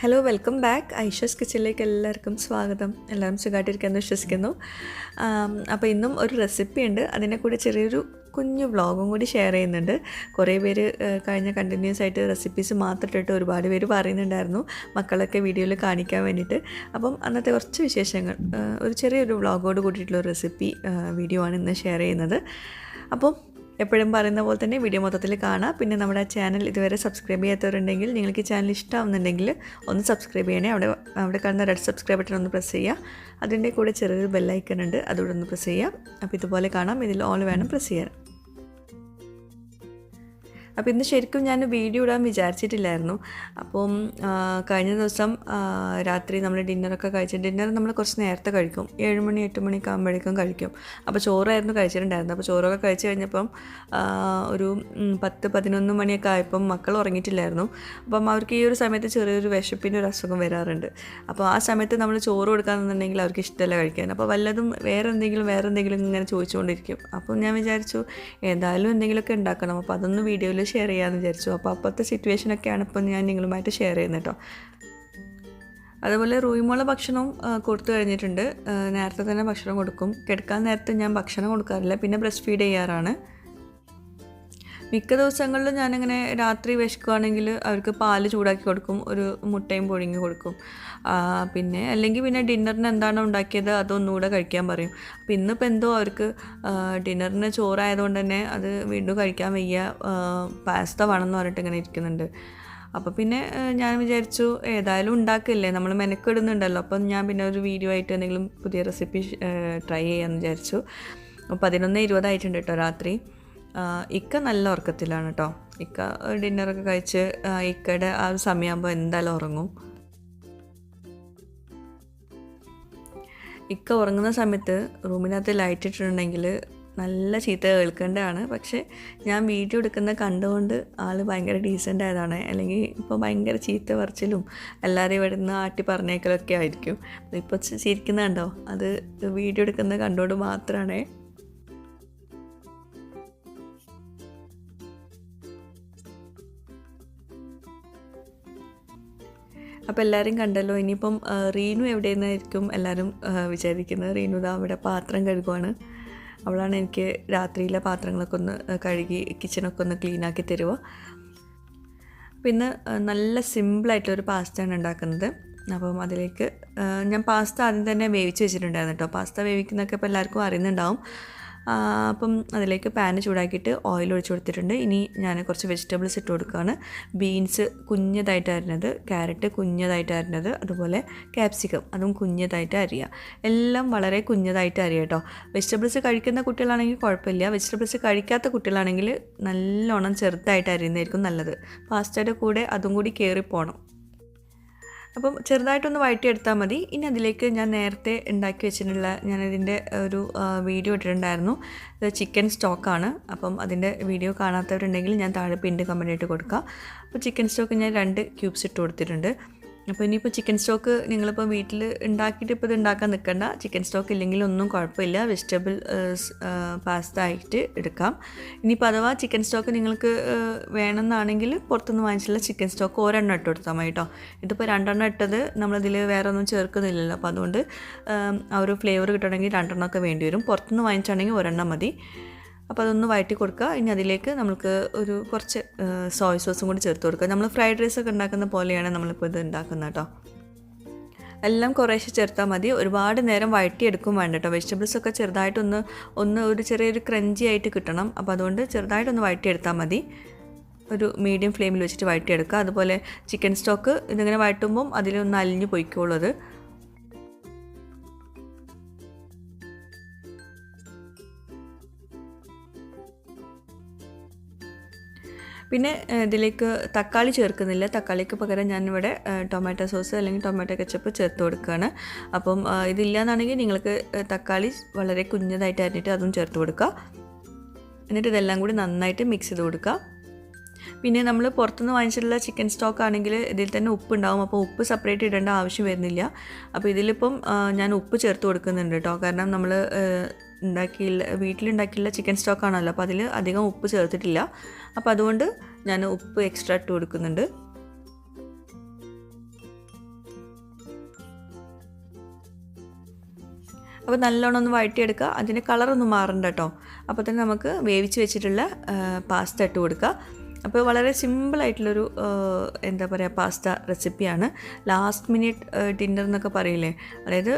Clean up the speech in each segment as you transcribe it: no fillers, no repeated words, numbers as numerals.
Hello welcome back Aisha's കിച്ചണിലേക്ക് എല്ലാവർക്കും സ്വാഗതം. എല്ലാവരും സുഖമായിട്ടിരിക്കുമെന്ന് വിശ്വസിക്കുന്നു. അപ്പോൾ ഇന്നും ഒരു റെസിപ്പി ഉണ്ട്, അതിനെ കൂടി ചെറിയൊരു കുഞ്ഞു വ്ളോഗും കൂടി ഷെയർ ചെയ്യുന്നുണ്ട്. കുറേ പേര് കഴിഞ്ഞ കണ്ടിന്യൂസ് ആയിട്ട് റെസിപ്പീസ് മാത്രം ഇട്ടിട്ട് ഒരുപാട് പേര് പറയുന്നുണ്ടായിരുന്നു മക്കളൊക്കെ വീഡിയോയിൽ കാണിക്കാൻ വേണ്ടിയിട്ട്. അപ്പം അന്നത്തെ കുറച്ച് വിശേഷങ്ങൾ ഒരു ചെറിയൊരു വ്ളോഗോട് കൂടിയിട്ടുള്ള ഒരു റെസിപ്പി വീഡിയോ ആണ് ഇന്ന് ഷെയർ ചെയ്യുന്നത്. അപ്പം എപ്പോഴും പറയുന്ന പോലെ തന്നെ വീഡിയോ മൊത്തത്തിൽ കാണാം. പിന്നെ നമ്മുടെ ചാനൽ ഇതുവരെ സബ്സ്ക്രൈബ് ചെയ്യാത്തവരുണ്ടെങ്കിൽ, നിങ്ങൾക്ക് ഈ ചാനൽ ഇഷ്ടമാവുന്നുണ്ടെങ്കിൽ ഒന്ന് സബ്സ്ക്രൈബ് ചെയ്യണേ. അവിടെ കാണുന്ന റെഡ് സബ്സ്ക്രൈബ് ബട്ടൺ ഒന്ന് പ്രസ് ചെയ്യുക. അതിൻ്റെ കൂടെ ചെറിയൊരു ബെല്ലൈക്കൺ ഉണ്ട്, അതുകൂടെ ഒന്ന് പ്രസ് ചെയ്യാം. അപ്പോൾ ഇതുപോലെ കാണാം, ഇതിൽ ഓൾ വേണം പ്രസ് ചെയ്യാൻ. അപ്പോൾ ഇന്ന് ശരിക്കും ഞാൻ വീഡിയോ ഇടാൻ വിചാരിച്ചിട്ടില്ലായിരുന്നു. അപ്പം കഴിഞ്ഞ ദിവസം രാത്രി നമ്മൾ ഡിന്നറൊക്കെ ഡിന്നർ നമ്മൾ കുറച്ച് നേരത്തെ കഴിക്കും, 7 മണി 8 മണിയൊക്കെ ആകുമ്പോഴേക്കും കഴിക്കും. അപ്പോൾ ചോറായിരുന്നു കഴിച്ചിട്ടുണ്ടായിരുന്നത്. അപ്പോൾ ചോറൊക്കെ കഴിച്ച് കഴിഞ്ഞപ്പം ഒരു 10-11 മണിയൊക്കെ ആയപ്പം മക്കൾ ഉറങ്ങിയിട്ടില്ലായിരുന്നു. അപ്പം അവർക്ക് ഈ ഒരു സമയത്ത് ചെറിയൊരു വിശപ്പിൻ്റെ ഒരു അസുഖം വരാറുണ്ട്. അപ്പോൾ ആ സമയത്ത് നമ്മൾ ചോറ് കൊടുക്കാമെന്നുണ്ടെങ്കിൽ അവർക്ക് ഇഷ്ടമല്ല കഴിക്കാൻ. അപ്പോൾ വല്ലതും വേറെ എന്തെങ്കിലും ഇങ്ങനെ ചോദിച്ചുകൊണ്ടിരിക്കും. അപ്പോൾ ഞാൻ വിചാരിച്ചു ഏതായാലും എന്തെങ്കിലുമൊക്കെ ഉണ്ടാക്കണം, അപ്പോൾ അതൊന്ന് വീഡിയോയിൽ ഷെയർ ചെയ്യാമെന്ന് വിചാരിച്ചു. അപ്പോൾ അപ്പോഴത്തെ സിറ്റുവേഷനൊക്കെയാണ് ഇപ്പം ഞാൻ നിങ്ങളുമായിട്ട് ഷെയർ ചെയ്യുന്നത് കേട്ടോ. അതുപോലെ റൂയിമോളെ ഭക്ഷണം കൊടുത്തു കഴിഞ്ഞിട്ടുണ്ട്. നേരത്തെ തന്നെ ഭക്ഷണം കൊടുക്കും. കിടക്കാൻ നേരത്തെ ഞാൻ ഭക്ഷണം കൊടുക്കാറില്ല, പിന്നെ ബ്രസ്റ്റ് ഫീഡ് ചെയ്യാറാണ്. മിക്ക ദിവസങ്ങളിലും ഞാനിങ്ങനെ രാത്രി വിശക്കുകയാണെങ്കിൽ അവർക്ക് പാല് ചൂടാക്കി കൊടുക്കും, ഒരു മുട്ടയും പുഴുങ്ങി കൊടുക്കും. അല്ലെങ്കിൽ ഡിന്നറിന് എന്താണോ ഉണ്ടാക്കിയത് അതൊന്നുകൂടെ കഴിക്കാൻ പറയും. അപ്പോൾ ഇന്നിപ്പോൾ എന്തോ അവർക്ക് ഡിന്നറിന് ചോറായതുകൊണ്ട് തന്നെ അത് വീണ്ടും കഴിക്കാൻ വയ്യ, പാസ്ത വേണമെന്ന് പറഞ്ഞിട്ട് ഇങ്ങനെ ഇരിക്കുന്നുണ്ട്. അപ്പോൾ പിന്നെ ഞാൻ വിചാരിച്ചു ഏതായാലും ഉണ്ടാക്കില്ലേ, നമ്മൾ മെനക്കെടുന്നുണ്ടല്ലോ. അപ്പം ഞാൻ പിന്നെ ഒരു വീഡിയോ ആയിട്ട് എന്തെങ്കിലും പുതിയ റെസിപ്പി ട്രൈ ചെയ്യാമെന്ന് വിചാരിച്ചു. 11:20 ആയിട്ടുണ്ട് കേട്ടോ രാത്രി. ഇക്ക നല്ല ഉറക്കത്തിലാണ് കേട്ടോ. ഇക്ക ഡിന്നറൊക്കെ കഴിച്ച് ഇക്കയുടെ ആ ഒരു സമയമാകുമ്പോൾ എന്തായാലും ഉറങ്ങും. ഇക്ക ഉറങ്ങുന്ന സമയത്ത് റൂമിനകത്ത് ലൈറ്റ് ഇട്ടിട്ടുണ്ടെങ്കിൽ നല്ല ചീത്ത കേൾക്കേണ്ടതാണ്. പക്ഷേ ഞാൻ വീഡിയോ എടുക്കുന്ന കണ്ടുകൊണ്ട് ആൾ ഭയങ്കര ഡീസൻ്റ് ആയതാണ്. അല്ലെങ്കിൽ ഇപ്പോൾ ഭയങ്കര ചീത്ത പറിച്ചിലും എല്ലാവരെയും ഇവിടെ നിന്ന് ആട്ടി പറഞ്ഞേക്കലൊക്കെ ആയിരിക്കും. ഇപ്പോൾ ചിരിക്കുന്നുണ്ടോ, അത് വീഡിയോ എടുക്കുന്ന കണ്ടുകൊണ്ട് മാത്രമാണേ. അപ്പോൾ എല്ലാവരും കണ്ടല്ലോ. ഇനിയിപ്പം റീനു എവിടെയെന്നായിരിക്കും എല്ലാവരും വിചാരിക്കുന്നത്. റീനു അവിടെ പാത്രം കഴുകുവാണ്. അവളാണ് എനിക്ക് രാത്രിയിലെ പാത്രങ്ങളൊക്കെ ഒന്ന് കഴുകി കിച്ചണൊക്കെ ഒന്ന് ക്ലീനാക്കി തരുക. പിന്നെ നല്ല സിമ്പിളായിട്ടൊരു പാസ്തയാണ് ഉണ്ടാക്കുന്നത്. അപ്പം അതിലേക്ക് ഞാൻ പാസ്ത ആദ്യം തന്നെ വേവിച്ച് വെച്ചിട്ടുണ്ടായിരുന്നു കേട്ടോ. പാസ്ത വേവിക്കുന്നതൊക്കെ ഇപ്പോൾ എല്ലാവർക്കും അറിയുന്നുണ്ടാവും. അപ്പം അതിലേക്ക് പാന് ചൂടാക്കിയിട്ട് ഓയിൽ ഒഴിച്ച് കൊടുത്തിട്ടുണ്ട്. ഇനി ഞാൻ കുറച്ച് വെജിറ്റബിൾസ് ഇട്ട് കൊടുക്കുകയാണ്. ബീൻസ് കുഞ്ഞതായിട്ട് അരിഞ്ഞത്, ക്യാരറ്റ് കുഞ്ഞതായിട്ട് അരിഞ്ഞത്, അതുപോലെ ക്യാപ്സിക്കം അതും കുഞ്ഞതായിട്ട് അരിയുക. എല്ലാം വളരെ കുഞ്ഞതായിട്ട് അരിയുക കേട്ടോ. വെജിറ്റബിൾസ് കഴിക്കുന്ന കുട്ടികളാണെങ്കിൽ കുഴപ്പമില്ല. വെജിറ്റബിൾസ് കഴിക്കാത്ത കുട്ടികളാണെങ്കിൽ നല്ലോണം ചെറുതായിട്ട് അരിയുന്നതായിരിക്കും നല്ലത്. പാസ്തയുടെ കൂടെ അതും കൂടി കയറിപ്പോണം. അപ്പം ചെറുതായിട്ടൊന്ന് വഴറ്റിയെടുത്താൽ മതി. ഇനി അതിലേക്ക് ഞാൻ നേരത്തെ ഉണ്ടാക്കി വെച്ചിട്ടുള്ള, ഞാനതിൻ്റെ ഒരു വീഡിയോ ഇട്ടിട്ടുണ്ടായിരുന്നു. ഇത് ചിക്കൻ സ്റ്റോക്കാണ്. അപ്പം അതിൻ്റെ വീഡിയോ കാണാത്തവരുണ്ടെങ്കിൽ ഞാൻ താഴെ പിൻഡ് കമൻ്റ് ഇട്ട് കൊടുക്കാം. അപ്പോൾ ചിക്കൻ സ്റ്റോക്ക് ഞാൻ 2 ക്യൂബ്സ് ഇട്ട് കൊടുത്തിട്ടുണ്ട്. അപ്പോൾ ഇനിയിപ്പോൾ ചിക്കൻ സ്റ്റോക്ക് നിങ്ങളിപ്പോൾ വീട്ടിൽ ഉണ്ടാക്കിയിട്ട് ഇപ്പോൾ ഇത് ഉണ്ടാക്കാൻ നിൽക്കണ്ട. ചിക്കൻ സ്റ്റോക്ക് ഇല്ലെങ്കിൽ ഒന്നും കുഴപ്പമില്ല, വെജിറ്റബിൾ പാസ്ത ആയിട്ട് എടുക്കാം. ഇനിയിപ്പോൾ അഥവാ ചിക്കൻ സ്റ്റോക്ക് നിങ്ങൾക്ക് വേണമെന്നാണെങ്കിൽ പുറത്തുനിന്ന് വാങ്ങിച്ചുള്ള ചിക്കൻ സ്റ്റോക്ക് ഒരെണ്ണം ഇട്ട് കൊടുത്താൽ മതി കേട്ടോ. ഇതിപ്പോൾ 2 ഇട്ടത് നമ്മളിതിൽ വേറെ ഒന്നും ചേർക്കുന്നില്ലല്ലോ. അപ്പോൾ അതുകൊണ്ട് ആ ഒരു ഫ്ലേവർ കിട്ടണമെങ്കിൽ 2 വേണ്ടി വരും. പുറത്തുനിന്ന് വാങ്ങിച്ചാണെങ്കിൽ ഒരെണ്ണം മതി. അപ്പോൾ അതൊന്ന് വഴറ്റി കൊടുക്കുക. ഇനി അതിലേക്ക് നമുക്ക് ഒരു കുറച്ച് സോയ സോസും കൂടി ചേർത്ത് കൊടുക്കുക. നമ്മൾ ഫ്രൈഡ് റൈസൊക്കെ ഉണ്ടാക്കുന്ന പോലെയാണ് നമ്മളിപ്പോൾ ഇത് ഉണ്ടാക്കുന്നത് കേട്ടോ. എല്ലാം കുറേശ്ശെ ചേർത്താൽ മതി. ഒരുപാട് നേരം വഴറ്റിയെടുക്കും വേണ്ട കേട്ടോ. വെജിറ്റബിൾസൊക്കെ ചെറുതായിട്ടൊന്ന് ഒരു ചെറിയൊരു ക്രഞ്ചി ആയിട്ട് കിട്ടണം. അപ്പോൾ അതുകൊണ്ട് ചെറുതായിട്ടൊന്ന് വഴറ്റിയെടുത്താൽ മതി. ഒരു മീഡിയം ഫ്ലെയിമിൽ വെച്ചിട്ട് വഴറ്റിയെടുക്കുക. അതുപോലെ ചിക്കൻ സ്റ്റോക്ക് ഇതിങ്ങനെ വഴറ്റുമ്പം അതിലൊന്ന് അലിഞ്ഞ് പൊയ്ക്കോളൂ. പിന്നെ ഇതിലേക്ക് തക്കാളി ചേർക്കുന്നില്ല. തക്കാളിക്ക് പകരം ഞാനിവിടെ ടൊമാറ്റോ സോസ് അല്ലെങ്കിൽ ടൊമാറ്റോ കെച്ചപ്പ് ചേർത്ത് കൊടുക്കുകയാണ്. അപ്പം ഇതില്ലാന്നാണെങ്കിൽ നിങ്ങൾക്ക് തക്കാളി വളരെ കുഞ്ഞതായിട്ട് അരിഞ്ഞിട്ട് അതും ചേർത്ത് കൊടുക്കുക. എന്നിട്ട് ഇതെല്ലാം കൂടി നന്നായിട്ട് മിക്സ് ചെയ്ത് കൊടുക്കുക. പിന്നെ നമ്മൾ പുറത്തുനിന്ന് വാങ്ങിച്ചിട്ടുള്ള ചിക്കൻ സ്റ്റോക്ക് ആണെങ്കിൽ ഇതിൽ തന്നെ ഉപ്പ് ഉണ്ടാവും. അപ്പോൾ ഉപ്പ് സെപ്പറേറ്റ് ഇടേണ്ട ആവശ്യം വരുന്നില്ല. അപ്പോൾ ഇതിലിപ്പം ഞാൻ ഉപ്പ് ചേർത്ത് കൊടുക്കുന്നുണ്ട് കേട്ടോ. കാരണം നമ്മൾ വീട്ടിലുണ്ടാക്കിയുള്ള ചിക്കൻ സ്റ്റോക്കാണല്ലോ, അപ്പോൾ അതിൽ അധികം ഉപ്പ് ചേർത്തിട്ടില്ല. അപ്പോൾ അതുകൊണ്ട് ഞാൻ ഉപ്പ് എക്സ്ട്രാ ഇട്ട് കൊടുക്കുന്നുണ്ട്. അപ്പോൾ നല്ലോണം ഒന്ന് വഴറ്റിയെടുക്കുക. അതിൻ്റെ കളറൊന്നും മാറണ്ട കേട്ടോ. അപ്പോൾ തന്നെ നമുക്ക് വേവിച്ച് വെച്ചിട്ടുള്ള പാസ്ത ഇട്ട് കൊടുക്കുക. അപ്പോൾ വളരെ സിമ്പിളായിട്ടുള്ളൊരു എന്താ പറയുക പാസ്ത റെസിപ്പിയാണ്. ലാസ്റ്റ് മിനിറ്റ് ഡിന്നർ എന്നൊക്കെ പറയില്ലേ, അതായത്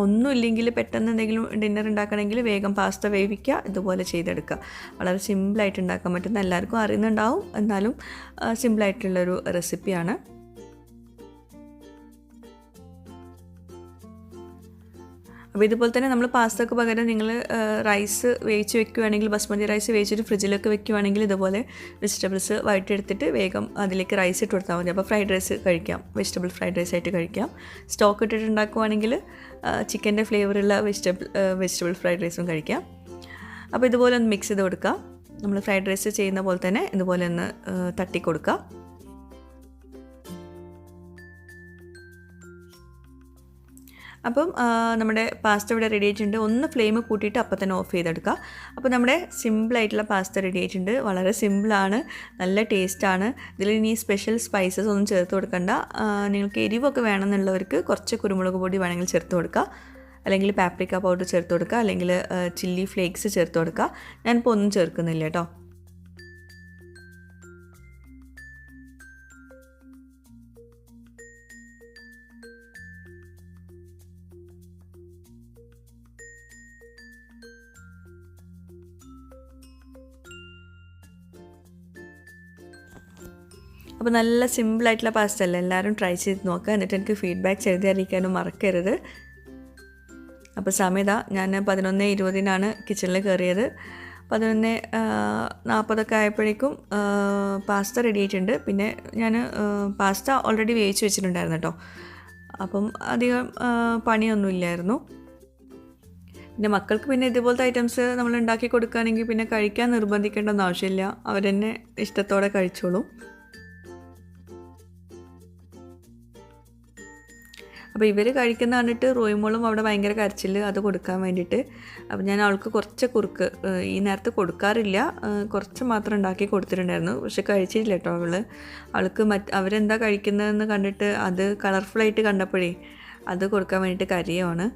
ഒന്നുമില്ലെങ്കിൽ പെട്ടെന്ന് എന്തെങ്കിലും ഡിന്നർ ഉണ്ടാക്കണമെങ്കിൽ വേഗം പാസ്ത വേവിക്കുക, ഇതുപോലെ ചെയ്തെടുക്കുക. വളരെ സിമ്പിളായിട്ട് ഉണ്ടാക്കാൻ പറ്റുന്ന, എല്ലാവർക്കും അറിയുന്നുണ്ടാവും, എന്നാലും സിമ്പിളായിട്ടുള്ളൊരു റെസിപ്പിയാണ്. അപ്പോൾ ഇതുപോലെ തന്നെ നമ്മൾ പാസ്തക്ക് പകരം നിങ്ങൾ റൈസ് വേവിച്ച് വെക്കുകയാണെങ്കിൽ, ബസ്മതി റൈസ് വേവിച്ചിട്ട് ഫ്രിഡ്ജിലൊക്കെ വെക്കുകയാണെങ്കിൽ ഇതുപോലെ വെജിറ്റബിൾസ് വഴറ്റിയെടുത്തിട്ട് വേഗം അതിലേക്ക് റൈസ് ഇട്ട് കൊടുത്താൽ മതി. അപ്പോൾ ഫ്രൈഡ് റൈസ് കഴിക്കാം, വെജിറ്റബിൾ ഫ്രൈഡ് റൈസ് ആയിട്ട് കഴിക്കാം. സ്റ്റോക്ക് ഇട്ടിട്ട് ഉണ്ടാക്കുവാണെങ്കിൽ ചിക്കൻ്റെ ഫ്ലേവറുള്ള വെജിറ്റബിൾ ഫ്രൈഡ് റൈസും കഴിക്കാം. അപ്പോൾ ഇതുപോലെ ഒന്ന് മിക്സ് ചെയ്ത് കൊടുക്കുക. നമ്മൾ ഫ്രൈഡ് റൈസ് ചെയ്യുന്ന പോലെ തന്നെ ഇതുപോലെ ഒന്ന് തട്ടി കൊടുക്കുക. അപ്പം നമ്മുടെ പാസ്ത ഇവിടെ റെഡി ആയിട്ടുണ്ട്. ഒന്ന് ഫ്ലെയിം കൂട്ടിയിട്ട് അപ്പം തന്നെ ഓഫ് ചെയ്തെടുക്കുക. അപ്പോൾ നമ്മുടെ സിമ്പിളായിട്ടുള്ള പാസ്ത റെഡി ആയിട്ടുണ്ട്. വളരെ സിമ്പിളാണ്, നല്ല ടേസ്റ്റാണ്. ഇതിൽ ഇനി സ്പെഷ്യൽ സ്പൈസസ് ഒന്നും ചേർത്ത് കൊടുക്കണ്ട. നിങ്ങൾക്ക് എരിവൊക്കെ വേണമെന്നുള്ളവർക്ക് കുറച്ച് കുരുമുളക് പൊടി വേണമെങ്കിൽ ചേർത്ത് കൊടുക്കുക, അല്ലെങ്കിൽ പാപ്രിക്ക പൗഡർ ചേർത്ത് കൊടുക്കുക, അല്ലെങ്കിൽ ചില്ലി ഫ്ലേക്സ് ചേർത്ത് കൊടുക്കുക. ഞാനിപ്പോൾ ഒന്നും ചേർക്കുന്നില്ല കേട്ടോ. അപ്പോൾ നല്ല സിമ്പിളായിട്ടുള്ള പാസ്ത അല്ലേ, എല്ലാവരും ട്രൈ ചെയ്ത് നോക്കുക. എന്നിട്ട് എനിക്ക് ഫീഡ്ബാക്ക് എഴുതി അറിയിക്കാനും മറക്കരുത്. അപ്പോൾ സമയത ഞാൻ 11:20 കിച്ചണിൽ കയറിയത്. 11:40 ആയപ്പോഴേക്കും പാസ്ത റെഡി ആയിട്ടുണ്ട്. പിന്നെ ഞാൻ പാസ്ത ഓൾറെഡി വേവിച്ച് വെച്ചിട്ടുണ്ടായിരുന്നു കേട്ടോ. അപ്പം അധികം പണിയൊന്നുമില്ലായിരുന്നു. പിന്നെ മക്കൾക്ക് പിന്നെ ഇതുപോലത്തെ ഐറ്റംസ് നമ്മൾ ഉണ്ടാക്കി കൊടുക്കുകയാണെങ്കിൽ പിന്നെ കഴിക്കാൻ നിർബന്ധിക്കേണ്ടെന്ന് ആവശ്യമില്ല, അവരെന്നെ ഇഷ്ടത്തോടെ കഴിച്ചോളും. അപ്പോൾ ഇവർ കഴിക്കുന്ന കണ്ടിട്ട് റോയിമോളും അവിടെ ഭയങ്കര കരച്ചിൽ, അത് കൊടുക്കാൻ വേണ്ടിയിട്ട്. അപ്പോൾ ഞാൻ അവൾക്ക് കുറച്ച് കുറുക്ക് ഈ നേരത്ത് കൊടുക്കാറില്ല, കുറച്ച് മാത്രം ഉണ്ടാക്കി കൊടുത്തിട്ടുണ്ടായിരുന്നു. പക്ഷെ കഴിച്ചിട്ടില്ല കേട്ടോ അവൾക്ക്. അവരെന്താ കഴിക്കുന്നതെന്ന് കണ്ടിട്ട് അത് കളർഫുള്ളായിട്ട് കണ്ടപ്പോഴേ അത് കൊടുക്കാൻ വേണ്ടിയിട്ട് കരയുവാണ്.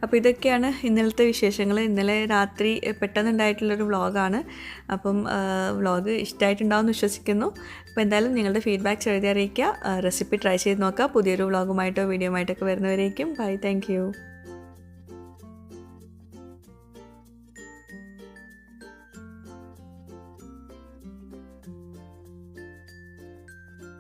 അപ്പോൾ ഇതൊക്കെയാണ് ഇന്നലത്തെ വിശേഷങ്ങൾ. ഇന്നലെ രാത്രി പെട്ടെന്നുണ്ടായിട്ടുള്ളൊരു വ്ളോഗാണ്. അപ്പം വ്ളോഗ് ഇഷ്ടമായിട്ടുണ്ടാവുമെന്ന് വിശ്വസിക്കുന്നു. അപ്പോൾ എന്തായാലും നിങ്ങളുടെ ഫീഡ്ബാക്ക്സ് എഴുതി അറിയിക്കുക. റെസിപ്പി ട്രൈ ചെയ്ത് നോക്കുക. പുതിയൊരു വ്ളോഗുമായിട്ടോ വീഡിയോ ആയിട്ടൊക്കെ വരുന്നവരേക്കും ബൈ. Thank you.